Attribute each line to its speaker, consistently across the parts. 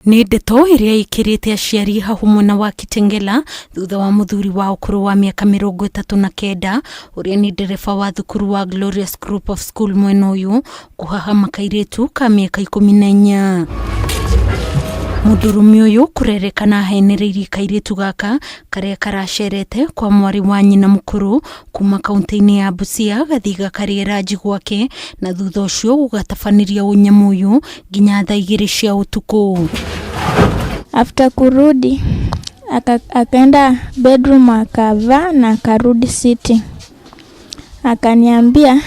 Speaker 1: Nĩ ndeto iria ikirite aciari hahu mwena wa Kitengela thutha wa muthuri wa ukuru wa miaka 39 uria ni ndereba wa thukuru wa Glorious Group of School mwena uyu kuhahama kairitu ka miaka 14. Muthurumi uyu kurerekana henereiri kairitu gaka karia karacerete kwa mwari wa nyina mukuru kuma kaunti-ini ya Busia gathiga kariera jigwake na thutha ucio ugatafaniria unyamu uyu nginya thaa 2 cia utuku.
Speaker 2: After kurudi akaenda bedroom akavaa na akarudi city. Akaniambia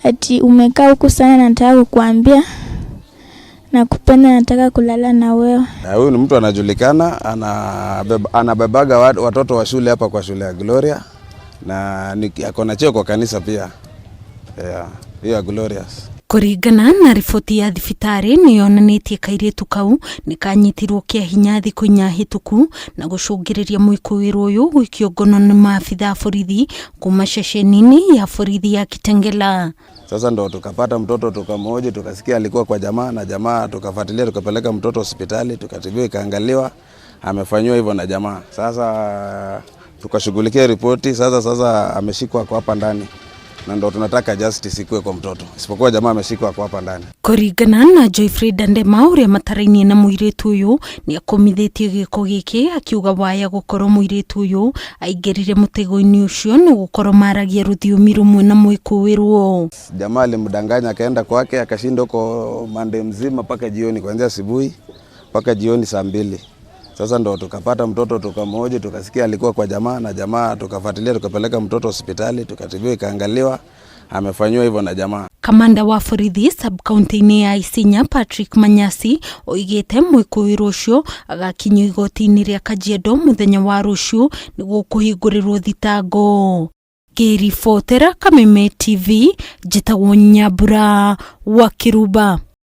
Speaker 2: ati umekaa huku sana, nataka kukuambia nakupenda, nataka kulala na wewe.
Speaker 3: Huyu ni mtu anajulikana, anabebaga watoto wa shule hapa kwa shule ya Gloria na akona cheo kwa kanisa pia. Hiyo Glorious.
Speaker 1: Kuringana na riboti ya thibitari ni yonanitie kairitu kau ni kanyitirwo kia hinya thiku inya hituku na gucungiriria mwikuwiru uyu gwikio ngono ni maafitha borithi kuma ceceni-ini ya borithi ya Kitengela.
Speaker 3: Sasa ndo tukapata mtoto tukamhoji, tukasikia alikuwa kwa jamaa na jamaa tukafuatilia, tukapeleka mtoto hospitali, tukatibiwa, ikaangaliwa amefanywa hivyo na jamaa. Sasa tukashughulikia ripoti, sasa ameshikwa kwa hapa ndani. Na ndo tunataka justice ikue kwa mtoto. Isipokuwa jamaa ameshikwa kwa hapa ndani.
Speaker 1: Kuringana na Joyfried Ndema uria matarainie na muiritu uyu ni akomithitie giko giki akiuga waya gukorwo muiritu uyu aingirire mutego-ini ucio ni gukorwo maragia ruthiumi rumwe na mwikuwiru.
Speaker 3: Jamaa alimdanganya akaenda kwake akashinda huko Monday mzima paka jioni, kuanzia asubuhi paka jioni saa 2. Sasa ndo tukapata mtoto tukamhoji, tukasikia alikuwa kwa jamaa na jamaa tukafuatilia, tukapeleka mtoto hospitali, tukatibiwa, ikaangaliwa amefanywa hivyo na jamaa.
Speaker 1: Kamanda wa borithi sub-county-ini ya Isinya Patrick Manyasi oigite mwikuwiru ucio agakinywo igoti-ini ria Kajiado muthenya wa ruciu niguo kuhingurirwo thitango. Ngiribotera Kameme TV, njitagwo Nyambura wa Kiruba.